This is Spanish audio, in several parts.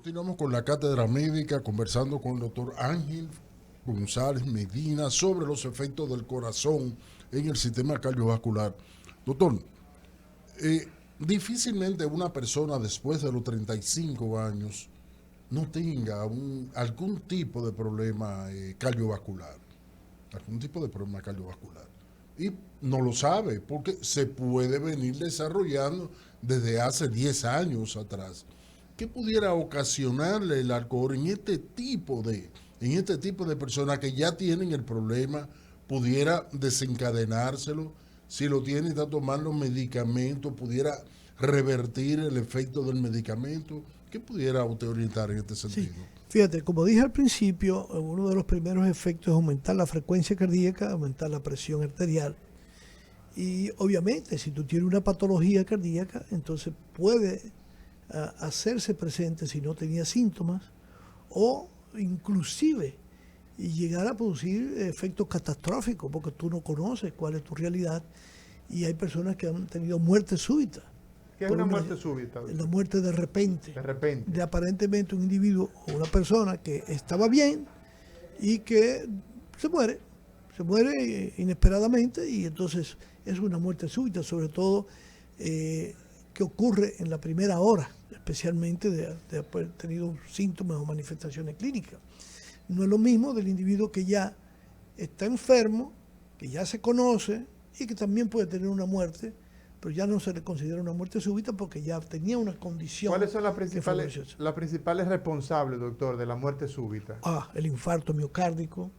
Continuamos con la cátedra médica conversando con el doctor Ángel González Medina sobre los efectos del corazón en el sistema cardiovascular. Doctor, difícilmente una persona después de los 35 años no tenga algún tipo de problema cardiovascular. Algún tipo de problema cardiovascular. Y no lo sabe porque se puede venir desarrollando desde hace 10 años atrás. ¿Qué pudiera ocasionarle el alcohol en este tipo de personas que ya tienen el problema? ¿Pudiera desencadenárselo? Si lo tiene y está tomando medicamentos, ¿pudiera revertir el efecto del medicamento? ¿Qué pudiera usted orientar en este sentido? Sí. Fíjate, como dije al principio, uno de los primeros efectos es aumentar la frecuencia cardíaca, aumentar la presión arterial. Y obviamente, si tú tienes una patología cardíaca, entonces puede hacerse presente si no tenía síntomas o inclusive llegar a producir efectos catastróficos porque tú no conoces cuál es tu realidad y hay personas que han tenido muerte súbita. ¿Qué es una muerte súbita? La muerte de repente. De repente. De aparentemente un individuo o una persona que estaba bien y que se muere inesperadamente y entonces es una muerte súbita, sobre todo que ocurre en la primera hora, especialmente de haber tenido síntomas o manifestaciones clínicas. No es lo mismo del individuo que ya está enfermo, que ya se conoce y que también puede tener una muerte, pero ya no se le considera una muerte súbita porque ya tenía una condición. ¿Cuáles son las principales responsables, doctor, de la muerte súbita? El infarto miocárdico,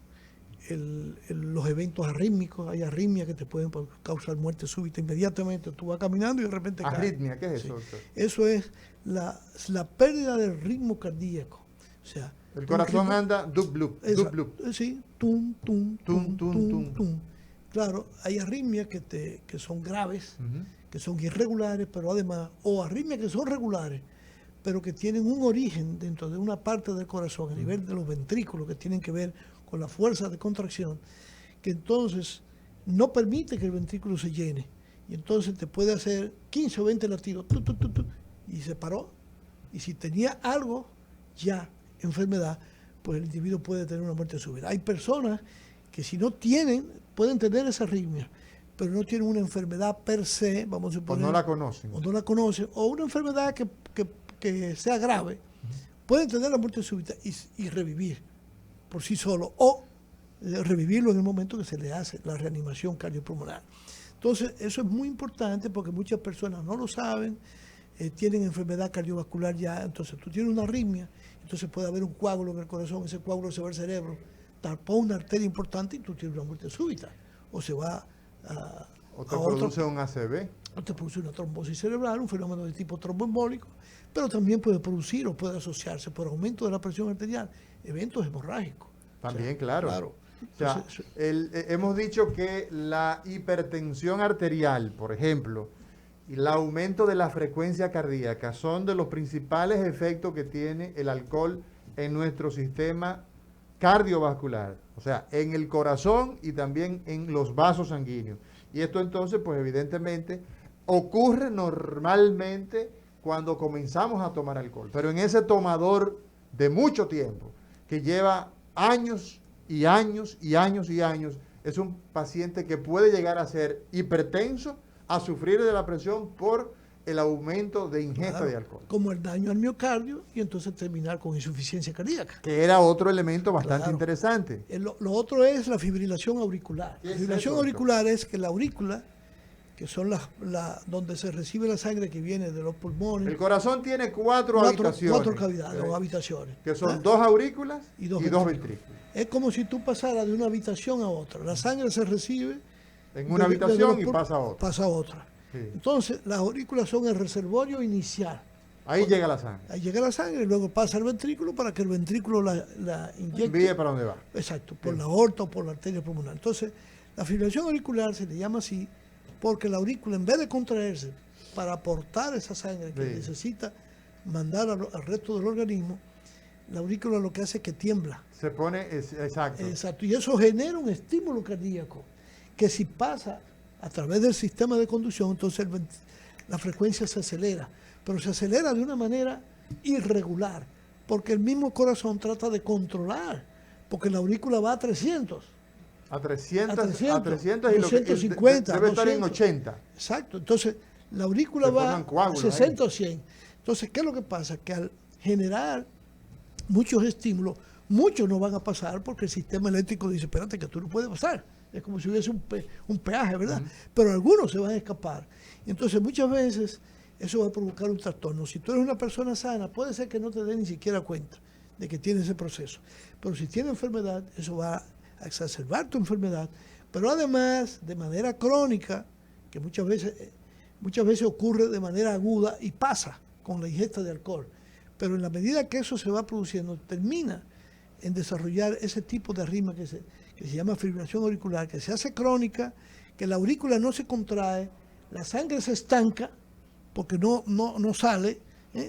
los eventos arrítmicos. Hay arritmias que te pueden causar muerte súbita inmediatamente. Tú vas caminando y de repente caes. ¿Arritmia? ¿Qué es eso, doctor? Eso es la pérdida del ritmo cardíaco. O sea, el corazón anda dub-blup. Sí, tum, tum, tum, tum, tum. Claro, hay arritmias que son graves, que son irregulares, pero además, o arritmias que son regulares, pero que tienen un origen dentro de una parte del corazón, a nivel de los ventrículos, que tienen que ver con la fuerza de contracción, que entonces no permite que el ventrículo se llene. Y entonces te puede hacer 15 o 20 latidos, y se paró. Y si tenía algo, ya, enfermedad, pues el individuo puede tener una muerte súbita. Hay personas que si no tienen, pueden tener esa arritmia, pero no tienen una enfermedad per se, vamos a suponer. O no la conocen. O una enfermedad que sea grave, pueden tener la muerte súbita y revivir por sí solo, o revivirlo en el momento que se le hace la reanimación cardiopulmonar. Entonces, eso es muy importante porque muchas personas no lo saben, tienen enfermedad cardiovascular ya, entonces tú tienes una arritmia, entonces puede haber un coágulo en el corazón, ese coágulo se va al cerebro, tapó una arteria importante y tú tienes una muerte súbita, o se va o te produce un ACV. O te produce una trombosis cerebral, un fenómeno de tipo tromboembólico, pero también puede producir o puede asociarse por aumento de la presión arterial, eventos hemorrágicos. También, o sea, claro. Entonces, hemos dicho que la hipertensión arterial, por ejemplo, y el aumento de la frecuencia cardíaca son de los principales efectos que tiene el alcohol en nuestro sistema cardiovascular, o sea, en el corazón y también en los vasos sanguíneos. Y esto entonces, pues evidentemente, ocurre normalmente cuando comenzamos a tomar alcohol, pero en ese tomador de mucho tiempo, que lleva años y años y años y años, es un paciente que puede llegar a ser hipertenso, a sufrir de la presión por el aumento de ingesta de alcohol. Como el daño al miocardio y entonces terminar con insuficiencia cardíaca. Que era otro elemento bastante interesante. Lo otro es la fibrilación auricular. La fibrilación auricular es que la aurícula, que son donde se recibe la sangre que viene de los pulmones. El corazón tiene cuatro habitaciones. Cuatro cavidades o habitaciones. Que son 2 aurículas y dos ventrículos. Es como si tú pasaras de una habitación a otra. La sangre se recibe en una habitación y pasa a otra. Pasa a otra. Sí. Entonces, las aurículas son el reservorio inicial. Ahí llega la sangre. Ahí llega la sangre y luego pasa al ventrículo para que el ventrículo la inyecte. Envíe para dónde va. Exacto, por la aorta o por la arteria pulmonar. Entonces, la fibrilación auricular se le llama así porque la aurícula, en vez de contraerse para aportar esa sangre que necesita mandar al resto del organismo, la aurícula lo que hace es que tiembla. Se pone, exacto. Exacto, y eso genera un estímulo cardíaco que si pasa a través del sistema de conducción, entonces la frecuencia se acelera, pero se acelera de una manera irregular, porque el mismo corazón trata de controlar, porque la aurícula va a 300. A 300, a 300, a 300 y 250, debe estar en 200. 80. Exacto, entonces la aurícula Se va forman coágulos a 60 o 100. Entonces, ¿qué es lo que pasa? Que al generar muchos estímulos, muchos no van a pasar porque el sistema eléctrico dice, espérate que tú no puedes pasar. Es como si hubiese un peaje, ¿verdad? Pero algunos se van a escapar. Entonces, muchas veces eso va a provocar un trastorno. Si tú eres una persona sana, puede ser que no te dé ni siquiera cuenta de que tienes ese proceso. Pero si tienes enfermedad, eso va a exacerbar tu enfermedad. Pero además, de manera crónica, que muchas veces ocurre de manera aguda y pasa con la ingesta de alcohol. Pero en la medida que eso se va produciendo, termina en desarrollar ese tipo de arritmia que se llama fibrilación auricular, que se hace crónica, que la aurícula no se contrae, la sangre se estanca, porque no sale,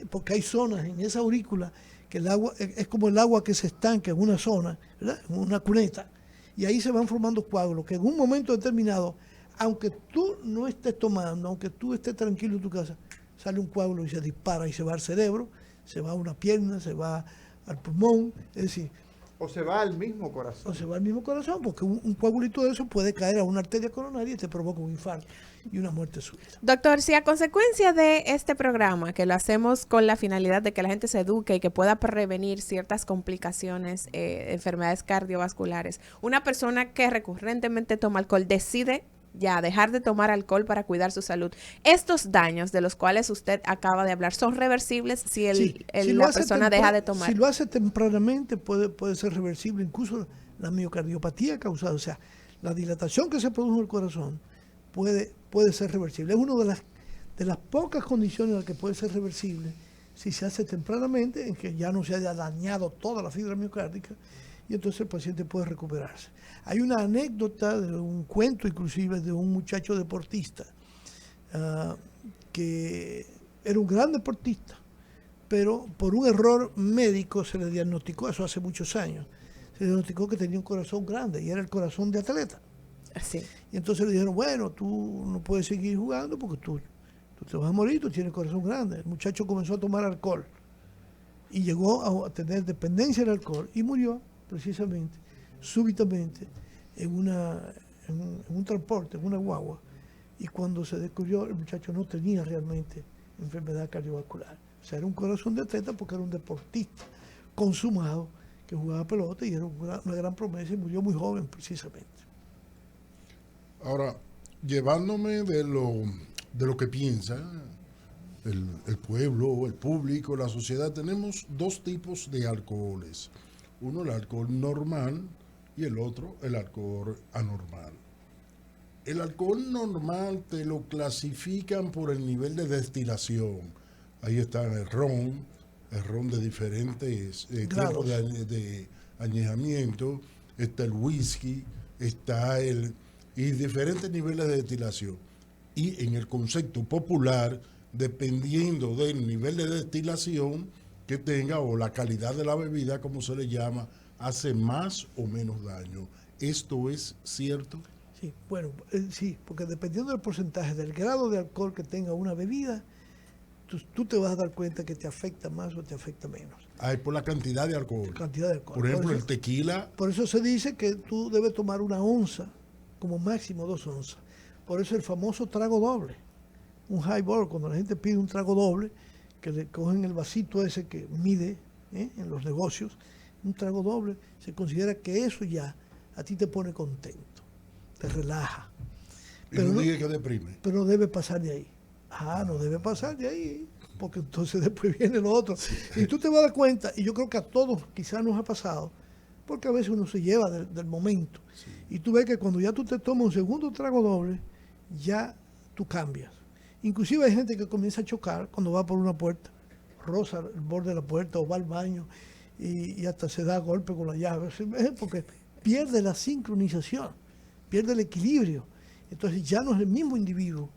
porque hay zonas en esa aurícula que el agua es como el agua que se estanca en una zona, ¿verdad? En una cuneta, y ahí se van formando coágulos, que en un momento determinado, aunque tú no estés tomando, aunque tú estés tranquilo en tu casa, sale un coágulo y se dispara y se va al cerebro, se va a una pierna, se va al pulmón, es decir... O se va al mismo corazón. O se va al mismo corazón, porque un coagulito de eso puede caer a una arteria coronaria y te provoca un infarto y una muerte súbita. Doctor, si a consecuencia de este programa, que lo hacemos con la finalidad de que la gente se eduque y que pueda prevenir ciertas complicaciones, enfermedades cardiovasculares, una persona que recurrentemente toma alcohol decide ya dejar de tomar alcohol para cuidar su salud, ¿estos daños de los cuales usted acaba de hablar son reversibles si la persona deja de tomar? Si lo hace tempranamente puede ser reversible, incluso la miocardiopatía causada, o sea, la dilatación que se produce en el corazón puede ser reversible. Es una de las pocas condiciones en las que puede ser reversible si se hace tempranamente, en que ya no se haya dañado toda la fibra miocárdica, y entonces el paciente puede recuperarse. Hay una anécdota, de un cuento inclusive, de un muchacho deportista, que era un gran deportista, pero por un error médico se le diagnosticó, eso hace muchos años, se le diagnosticó que tenía un corazón grande, y era el corazón de atleta. Sí. Y entonces le dijeron, bueno, tú no puedes seguir jugando porque tú te vas a morir, tú tienes el corazón grande. El muchacho comenzó a tomar alcohol y llegó a tener dependencia del alcohol y murió precisamente, súbitamente, en un transporte, en una guagua. Y cuando se descubrió, el muchacho no tenía realmente enfermedad cardiovascular. O sea, era un corazón de atleta porque era un deportista consumado que jugaba pelota y era una gran promesa y murió muy joven precisamente. Ahora, llevándome de lo que piensa el pueblo, el público, la sociedad, tenemos dos tipos de alcoholes. Uno, el alcohol normal, y el otro, el alcohol anormal. El alcohol normal te lo clasifican por el nivel de destilación. Ahí está el ron de diferentes tipos de añejamiento, está el whisky, y diferentes niveles de destilación. Y en el concepto popular, dependiendo del nivel de destilación que tenga o la calidad de la bebida, como se le llama, hace más o menos daño. ¿Esto es cierto? Sí, bueno, sí, porque dependiendo del porcentaje, del grado de alcohol que tenga una bebida, tú te vas a dar cuenta que te afecta más o te afecta menos. Por la cantidad de alcohol. Cantidad de alcohol. Por ejemplo, el tequila. Por eso se dice que tú debes tomar 1 onza, como máximo 2 onzas. Por eso el famoso trago doble. Un highball, cuando la gente pide un trago doble, que le cogen el vasito ese que mide en los negocios, un trago doble, se considera que eso ya a ti te pone contento, te relaja. Pero no diga que deprime. Pero no debe pasar de ahí. No debe pasar de ahí, porque entonces después viene lo otro. Sí. Y tú te vas a dar cuenta, y yo creo que a todos quizás nos ha pasado, porque a veces uno se lleva del momento. Sí. Y tú ves que cuando ya tú te tomas un segundo trago doble, ya tú cambias. Inclusive hay gente que comienza a chocar cuando va por una puerta, roza el borde de la puerta o va al baño y hasta se da golpe con la llave, porque pierde la sincronización, pierde el equilibrio. Entonces ya no es el mismo individuo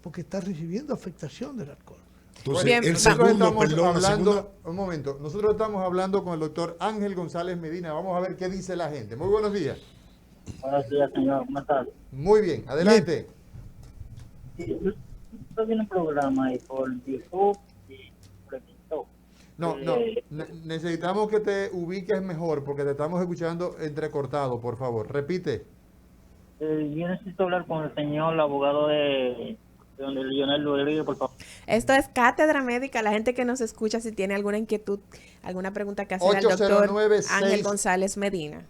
porque está recibiendo afectación del alcohol. Entonces, bien, el segundo, un momento, nosotros estamos hablando con el doctor Ángel González Medina. Vamos a ver qué dice la gente. Muy buenos días. Buenos días, señor. ¿Cómo estás? Muy bien, adelante. Sí, estoy viendo un programa ahí por YouTube y por TikTok. No, necesitamos que te ubiques mejor porque te estamos escuchando entrecortado, por favor. Repite. Yo necesito hablar con el señor abogado de donde Lionel Rodríguez, por favor. Esto es Cátedra Médica. La gente que nos escucha, si tiene alguna inquietud, alguna pregunta que hacer al doctor 809-6 Ángel González Medina.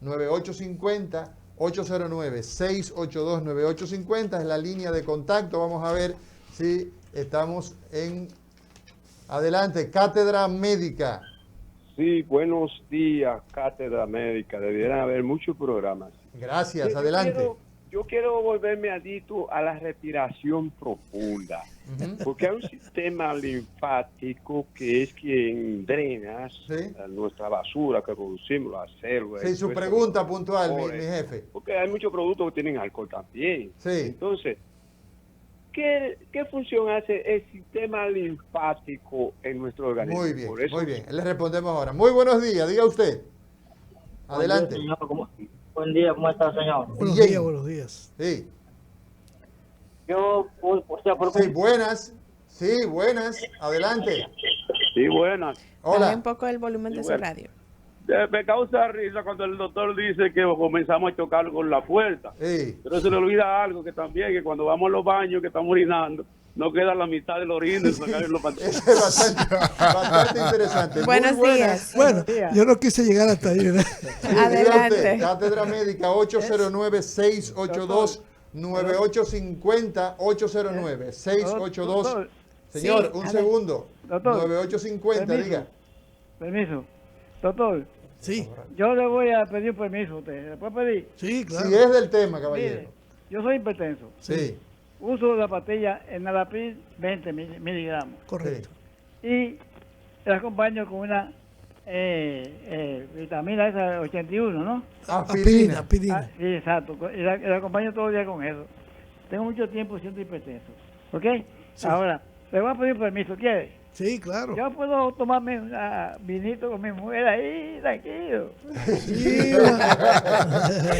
809-682-9850. 809-682-9850 es la línea de contacto. Vamos a ver si estamos en... Adelante, Cátedra Médica. Sí, buenos días, Cátedra Médica. Debieran haber muchos programas. Gracias, adelante. Yo quiero volverme adicto a la respiración profunda, porque hay un sistema linfático que es quien drena nuestra basura que producimos, la célula. Sí, su pregunta puntual, mi jefe. Porque hay muchos productos que tienen alcohol también. Sí. Entonces, ¿qué función hace el sistema linfático en nuestro organismo? Muy bien, muy bien. Le respondemos ahora. Muy buenos días, diga usted. Adelante. Buen día, ¿cómo está, señor? Buenos Bien. días, buenos días. Sí. Yo, Sí, buenas. Sí, buenas. Adelante. Sí, buenas. Baje Hola. un poco el volumen de su Bueno. radio. Me causa risa cuando el doctor dice que comenzamos a chocar con la puerta. Sí. Pero se le olvida algo que también, que cuando vamos a los baños que estamos orinando, no queda la mitad del orina y sacar los pantalones. Ese es bastante interesante. Muy Buenos buenas. días. Bueno, yo no quise llegar hasta ahí, ¿verdad? Sí, diga Adelante. usted, Cátedra Médica 809-682-9850. 809-682. Señor, Sí, un a ver. segundo. Doctor, 9850, permiso. diga. Permiso. Doctor, Sí, yo le voy a pedir un permiso a usted. ¿Le puedo pedir? sí, claro. Si es del tema, Mire, caballero. yo soy hipertenso. Sí. Uso la pastilla Enalapil 20 miligramos. Correcto. Y la acompaño con una vitamina esa 81, ¿no? Aspirina. Aspirina. Sí, exacto. Y la acompaño todo el día con eso. Tengo mucho tiempo siendo hipertenso. ¿Ok? Sí. Ahora, le voy a pedir un permiso. ¿Quiere? Sí, claro. Yo puedo tomarme un vinito con mi mujer ahí, tranquilo. Sí,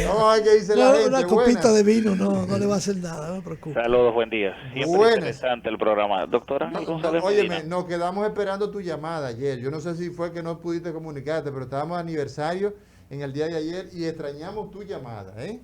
Vamos a ver qué dice la no, gente. una copita Buenas. de vino no le va a hacer nada, no me preocupe. Saludos, buen día. Siempre Buenas. interesante el programa. Doctora Ángel González Óyeme, Medina. nos quedamos esperando tu llamada ayer. Yo no sé si fue que no pudiste comunicarte, pero estábamos de aniversario en el día de ayer y extrañamos tu llamada, ¿eh?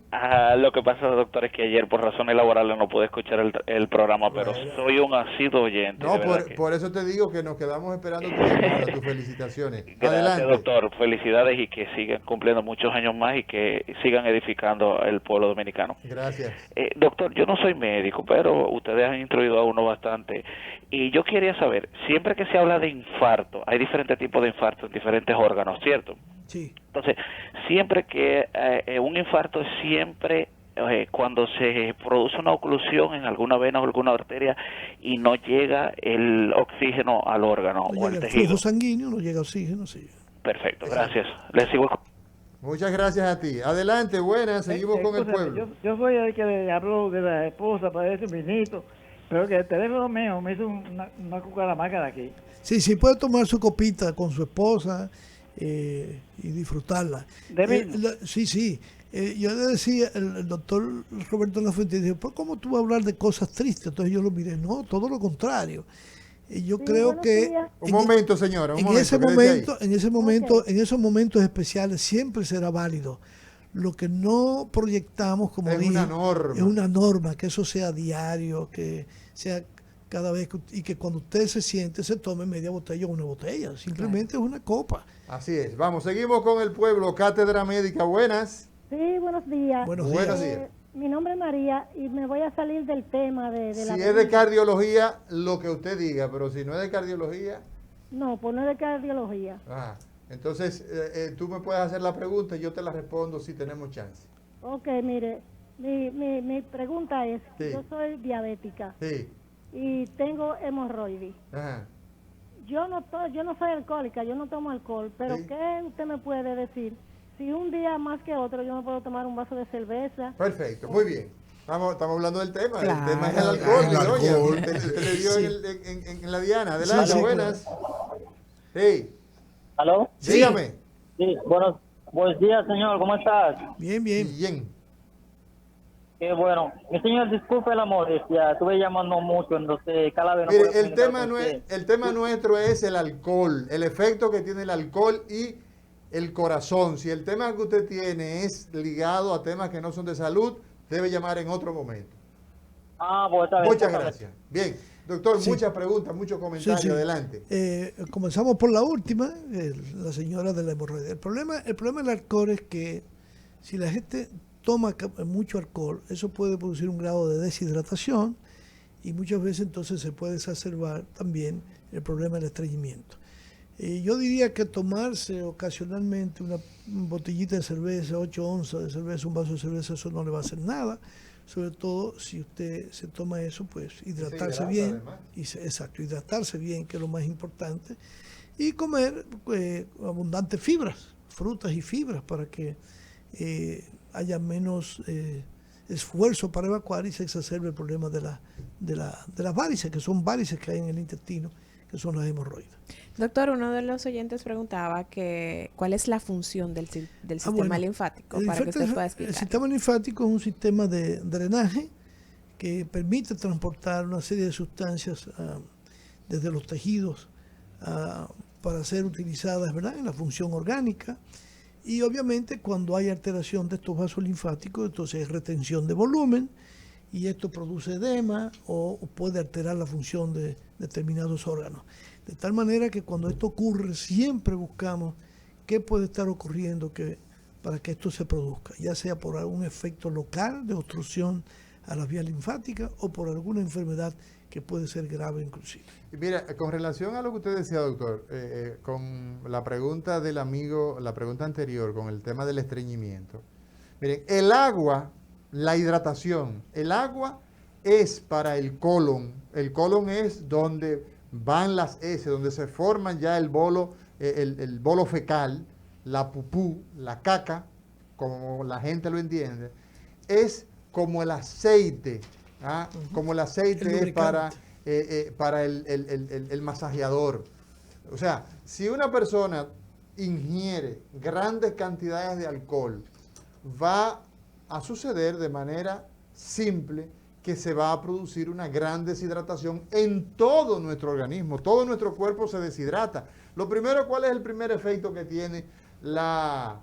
Lo que pasa, doctor, es que ayer por razones laborales no pude escuchar el programa, pero soy un asiduo oyente. No, de verdad que- por eso te digo que nos quedamos esperando tu llamada, tus felicitaciones. Gracias, Adelante. doctor. Felicidades y que sigan cumpliendo muchos años más y que sigan edificando el pueblo dominicano. Gracias. Doctor, yo no soy médico, pero ustedes han instruido a uno bastante. Y yo quería saber, siempre que se habla de infarto, hay diferentes tipos de infarto en diferentes órganos, ¿cierto? Sí. Entonces, siempre que un infarto es siempre cuando se produce una oclusión en alguna vena o alguna arteria y no llega el oxígeno al órgano No o al llega el tejido. flujo sanguíneo, no llega oxígeno, sí. Perfecto, gracias. Les sigo. Muchas gracias a ti. Adelante, buenas, seguimos con el Escúchame, pueblo. Yo soy el que le habló de la esposa para ese vinito, pero que el teléfono mío me hizo una cucaramácara aquí. Sí, sí, puede tomar su copita con su esposa y disfrutarla. ¿De vino? Sí, sí. Yo le decía, el doctor Roberto Lafuente dijo, ¿por cómo tú vas a hablar de cosas tristes? Entonces yo lo miré, no, todo lo contrario. Yo creo que Un momento, señora, un en momento. ese quédese ahí. momento, en ese momento, en esos momentos especiales siempre será válido. Lo que no proyectamos como Es dije, una norma. es una norma, que eso sea diario, que sea cada vez y que cuando usted se siente se tome media botella o una botella, simplemente es una copa. Así es. Vamos, seguimos con el pueblo. Cátedra Médica, buenas. Sí, buenos días. Buenos Buenos días. días. Mi nombre es María y me voy a salir del tema de la... Si es de cardiología, lo que usted diga, pero si no es de cardiología, No, pues no es de cardiología. entonces tú me puedes hacer la pregunta y yo te la respondo si tenemos chance. Ok, mire, mi pregunta es, Sí. yo soy diabética Sí. y tengo hemorroides. Ajá. Yo no soy alcohólica, yo no tomo alcohol, pero Sí. ¿qué usted me puede decir? Si un día más que otro yo me puedo tomar un vaso de cerveza. Perfecto, muy bien. Estamos hablando del tema. Claro, El tema es el alcohol. el mi doña. alcohol. Usted le dio Sí. en la diana. Adelante, Sí, sí, buenas. Sí, ¿Aló? dígame. Sí, buenos días, señor, ¿cómo estás? Bien, bien. Bien. Qué bueno. Mi señor, disculpe la molestia. Estuve llamando mucho, entonces cada vez no Mire, puedo comunicar con usted. el tema nuestro es el alcohol, el efecto que tiene el alcohol y el corazón. Si el tema que usted tiene es ligado a temas que no son de salud, debe llamar en otro momento. Ah, pues está bien. Muchas gracias. Bien, doctor, Sí. muchas preguntas, muchos comentarios. Sí, sí. Adelante. Comenzamos por la última, la señora de la hemorroide. El problema del alcohol es que si la gente toma mucho alcohol, eso puede producir un grado de deshidratación y muchas veces entonces se puede exacerbar también el problema del estreñimiento. Yo diría que tomarse ocasionalmente una botellita de cerveza, 8 onzas de cerveza, un vaso de cerveza, eso no le va a hacer nada. Sobre todo si usted se toma eso, pues hidratarse bien. Exacto, hidratarse bien, que es lo más importante. Y comer abundantes fibras, frutas y fibras para que haya menos esfuerzo para evacuar y se exacerbe el problema de las varices, que son varices que hay en el intestino, que son las hemorroides. Doctor, uno de los oyentes preguntaba que cuál es la función del sistema linfático, para que usted pueda explicar. El sistema linfático es un sistema de drenaje que permite transportar una serie de sustancias desde los tejidos para ser utilizadas, ¿verdad?, en la función orgánica. Y obviamente cuando hay alteración de estos vasos linfáticos, entonces hay retención de volumen y esto produce edema o puede alterar la función de determinados órganos. De tal manera que cuando esto ocurre, siempre buscamos qué puede estar ocurriendo para que esto se produzca, ya sea por algún efecto local de obstrucción a las vías linfáticas o por alguna enfermedad que puede ser grave inclusive. Y mira, con relación a lo que usted decía, doctor, con la pregunta del amigo, la pregunta anterior, con el tema del estreñimiento. Miren, el agua, la hidratación, el agua es para el colon. El colon es donde van las heces, donde se forman ya el bolo fecal, la pupú, la caca, como la gente lo entiende, es como el aceite, como el aceite es para el masajeador. O sea, si una persona ingiere grandes cantidades de alcohol, va a suceder de manera simple que se va a producir una gran deshidratación en todo nuestro organismo. Todo nuestro cuerpo se deshidrata. Lo primero, ¿cuál es el primer efecto que tiene la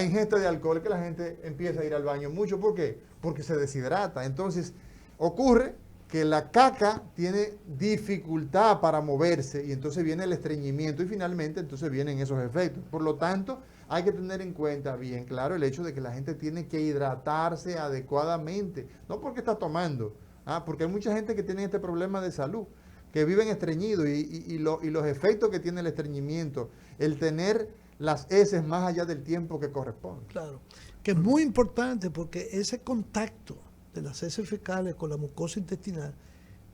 ingesta de alcohol? Que la gente empieza a ir al baño mucho. ¿Por qué? Porque se deshidrata. Entonces, ocurre que la caca tiene dificultad para moverse y entonces viene el estreñimiento y finalmente entonces vienen esos efectos. Por lo tanto, hay que tener en cuenta bien claro el hecho de que la gente tiene que hidratarse adecuadamente, no porque está tomando, porque hay mucha gente que tiene este problema de salud, que viven estreñidos y los efectos que tiene el estreñimiento, el tener las heces más allá del tiempo que corresponde. Claro, que es muy importante porque ese contacto de las heces fecales con la mucosa intestinal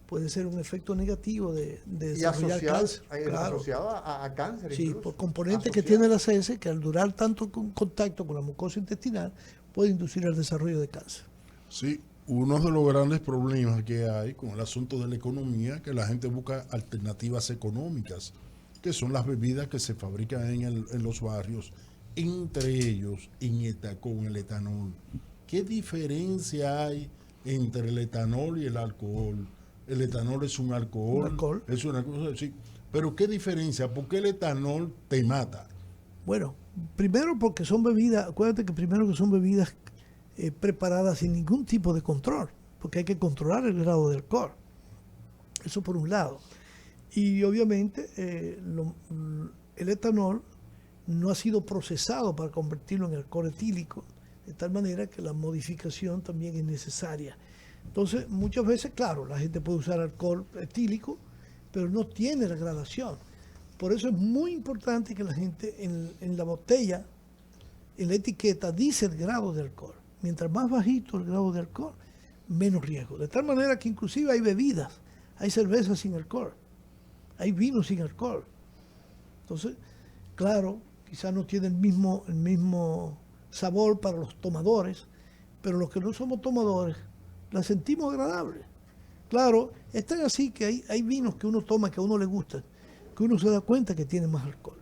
puede ser un efecto negativo de desarrollar cáncer. Claro. Asociado a cáncer. Sí, incluso. por componentes que tiene las heces, que al durar tanto contacto con la mucosa intestinal, puede inducir el desarrollo de cáncer. Sí, uno de los grandes problemas que hay con el asunto de la economía, que la gente busca alternativas económicas, que son las bebidas que se fabrican en los barrios, entre ellos con el etanol. ¿Qué diferencia hay entre el etanol y el alcohol? El etanol es un alcohol. Es una cosa, sí. Pero ¿qué diferencia? ¿Por qué el etanol te mata? Bueno, primero porque son bebidas, acuérdate que primero que son bebidas preparadas sin ningún tipo de control, porque hay que controlar el grado de alcohol. Eso por un lado. Y obviamente el etanol no ha sido procesado para convertirlo en alcohol etílico, de tal manera que la modificación también es necesaria. Entonces, muchas veces, claro, la gente puede usar alcohol etílico, pero no tiene la gradación. Por eso es muy importante que la gente en la botella, en la etiqueta, dice el grado de alcohol. Mientras más bajito el grado de alcohol, menos riesgo. De tal manera que inclusive hay bebidas, hay cervezas sin alcohol, hay vino sin alcohol. Entonces, claro, quizás no tiene el mismo sabor para los tomadores, pero los que no somos tomadores, la sentimos agradable. Claro, es tan así que hay vinos que uno toma que a uno le gustan, que uno se da cuenta que tiene más alcohol.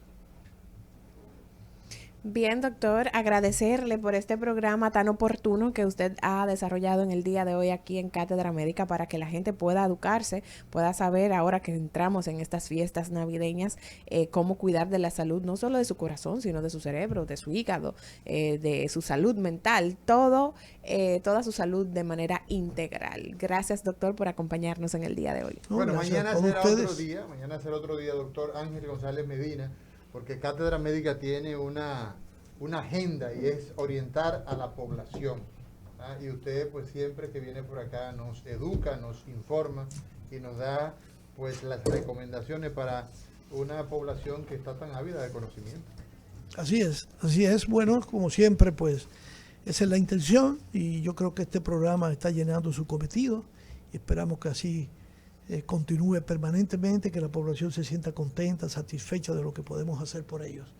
Bien, doctor, agradecerle por este programa tan oportuno que usted ha desarrollado en el día de hoy aquí en Cátedra Médica para que la gente pueda educarse, pueda saber ahora que entramos en estas fiestas navideñas cómo cuidar de la salud, no solo de su corazón, sino de su cerebro, de su hígado, de su salud mental, toda su salud de manera integral. Gracias, doctor, por acompañarnos en el día de hoy. Bueno, mañana será ustedes. otro día, doctor Ángel González Medina, porque Cátedra Médica tiene una agenda y es orientar a la población. ¿Ah? Y usted pues siempre que viene por acá nos educa, nos informa y nos da pues las recomendaciones para una población que está tan ávida de conocimiento. Así es. Bueno, como siempre, pues esa es la intención y yo creo que este programa está llenando su cometido y esperamos que así continúe permanentemente, que la población se sienta contenta, satisfecha de lo que podemos hacer por ellos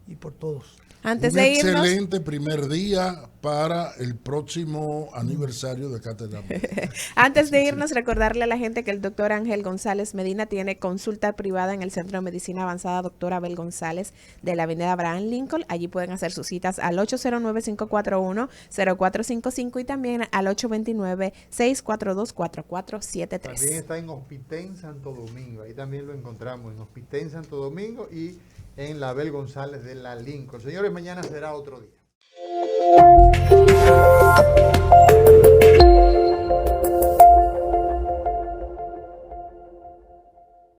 y por todos. Antes Un de irnos, excelente primer día para el próximo aniversario de Cátedra Médica. Antes de irnos, recordarle a la gente que el doctor Ángel González Medina tiene consulta privada en el Centro de Medicina Avanzada Dr. Abel González de la avenida Abraham Lincoln. Allí pueden hacer sus citas al 809-541-0455 y también al 829-642-4473. También está en Hospitén Santo Domingo, ahí también lo encontramos, en Hospitén Santo Domingo y en la Abel González de la Lincoln. Señores, mañana será otro día.